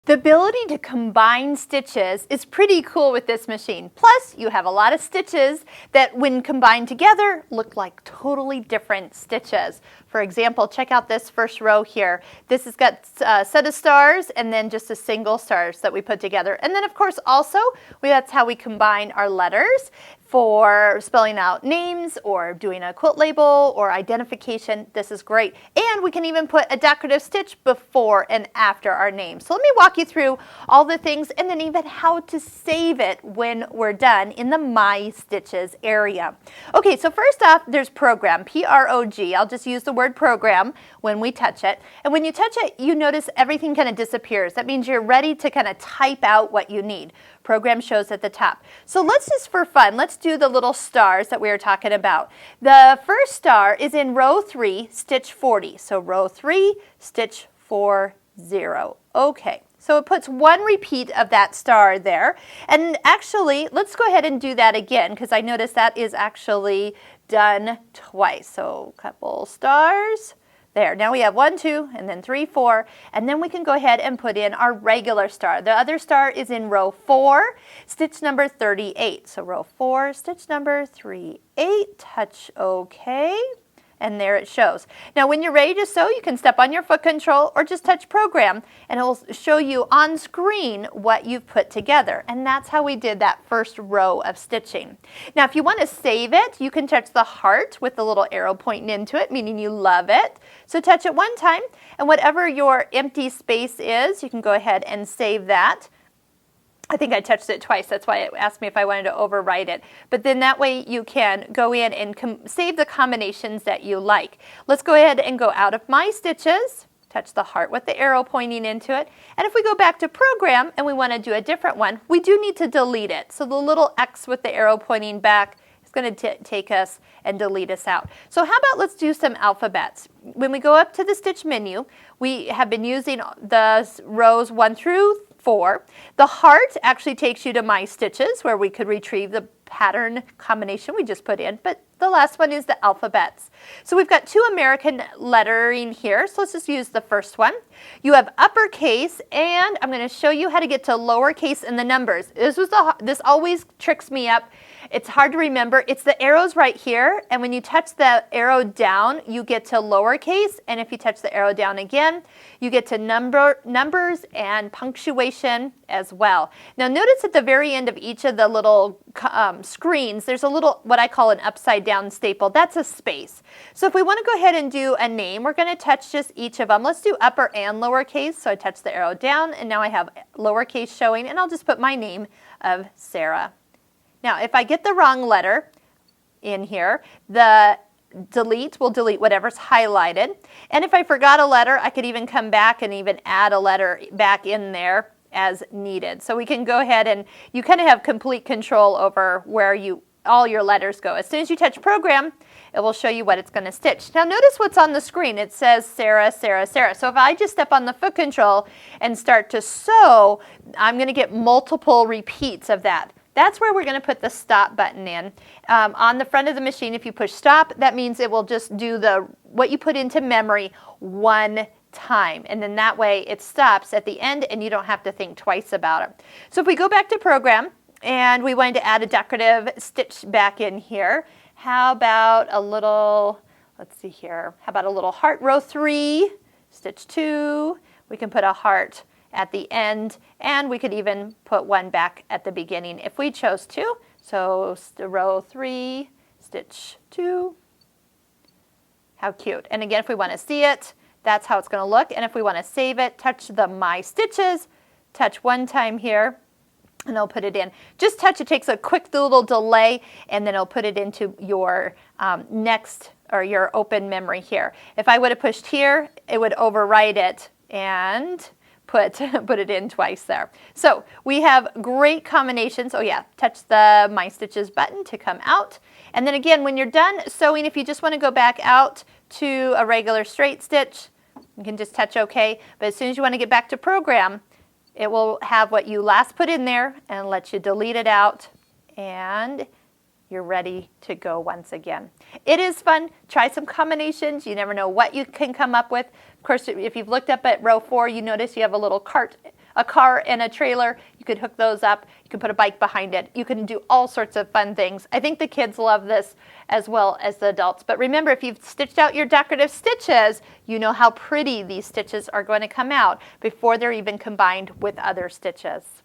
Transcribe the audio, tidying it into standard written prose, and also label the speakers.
Speaker 1: The ability to combine stitches is pretty cool with this machine. Plus, you have a lot of stitches that when combined together look like totally different stitches. For example, check out this first row here. This has got a set of stars and then just a single stars that we put together. And then of course also, that's how we combine our letters for spelling out names or doing a quilt label or identification. This is great. And we can even put a decorative stitch before and after our name. So let me walk you through all the things and then even how to save it when we're done in the My Stitches area. Okay, so first off, there's Program, P-R-O-G. I'll just use the word program when we touch it. And when you touch it, you notice everything kind of disappears. That means you're ready to kind of type out what you need. Program shows at the top. So let's just for fun, let's do the little stars that we were talking about. The first star is in row 3, stitch 40. So row 3, stitch 40. Okay, so it puts one repeat of that star there. And actually, let's go ahead and do that again because I noticed that is actually done twice. So a couple stars. There, now we have 1, 2, and then 3, 4, and then we can go ahead and put in our regular star. The other star is in row 4, stitch number 38. So row 4, stitch number 38, touch OK, and there it shows. Now when you're ready to sew, you can step on your foot control or just touch Program, and it will show you on screen what you've put together. And that's how we did that first row of stitching. Now if you want to save it, you can touch the heart with the little arrow pointing into it, meaning you love it. So touch it one time, and whatever your empty space is, you can go ahead and save that. I think I touched it twice. That's why it asked me if I wanted to overwrite it. But then that way you can go in and save the combinations that you like. Let's go ahead and go out of My Stitches, touch the heart with the arrow pointing into it. And if we go back to Program and we want to do a different one, we do need to delete it. So the little X with the arrow pointing back is going to take us and delete us out. So how about let's do some alphabets. When we go up to the stitch menu, we have been using the rows 1 through 4. The heart actually takes you to My Stitches where we could retrieve the pattern combination we just put in, but the last one is the alphabets. So we've got 2 American lettering here, so let's just use the first one. You have uppercase, and I'm going to show you how to get to lowercase in the numbers. This always tricks me up. It's hard to remember. It's the arrows right here, and when you touch the arrow down, you get to lowercase, and if you touch the arrow down again, you get to numbers and punctuation as well. Now notice at the very end of each of the little screens, there's a little, what I call an upside down staple. That's a space. So if we want to go ahead and do a name, we're going to touch just each of them. Let's do upper and lowercase. So I touch the arrow down, and now I have lowercase showing, and I'll just put my name of Sarah. Now, if I get the wrong letter in here, the delete will delete whatever's highlighted. And if I forgot a letter, I could even come back and even add a letter back in there as needed. So we can go ahead and you kind of have complete control over where all your letters go. As soon as you touch Program, it will show you what it's going to stitch. Now notice what's on the screen. It says Sarah, Sarah, Sarah. So if I just step on the foot control and start to sew, I'm going to get multiple repeats of that. That's where we're going to put the stop button in. On the front of the machine, if you push stop, that means it will just do what you put into memory one time. And then that way it stops at the end and you don't have to think twice about it. So if we go back to Program and we wanted to add a decorative stitch back in here, how about a little, let's see here, how about a little heart row 3, stitch 2, we can put a heart at the end, and we could even put one back at the beginning if we chose to. So row 3, stitch 2. How cute. And again, if we want to see it, that's how it's going to look. And if we want to save it, touch the My Stitches, touch one time here, and it'll put it in. Just touch, it takes a quick little delay, and then it'll put it into your next, or your open memory here. If I would have pushed here, it would overwrite it and put it in twice there. So we have great combinations. Oh yeah, touch the My Stitches button to come out. And then again, when you're done sewing, if you just want to go back out to a regular straight stitch, you can just touch OK. But as soon as you want to get back to Program, it will have what you last put in there and let you delete it out, and you're ready to go once again. It is fun. Try some combinations. You never know what you can come up with. Of course, if you've looked up at row 4, you notice you have a little cart a car and a trailer, you could hook those up. You can put a bike behind it. You can do all sorts of fun things. I think the kids love this as well as the adults. But remember, if you've stitched out your decorative stitches, you know how pretty these stitches are going to come out before they're even combined with other stitches.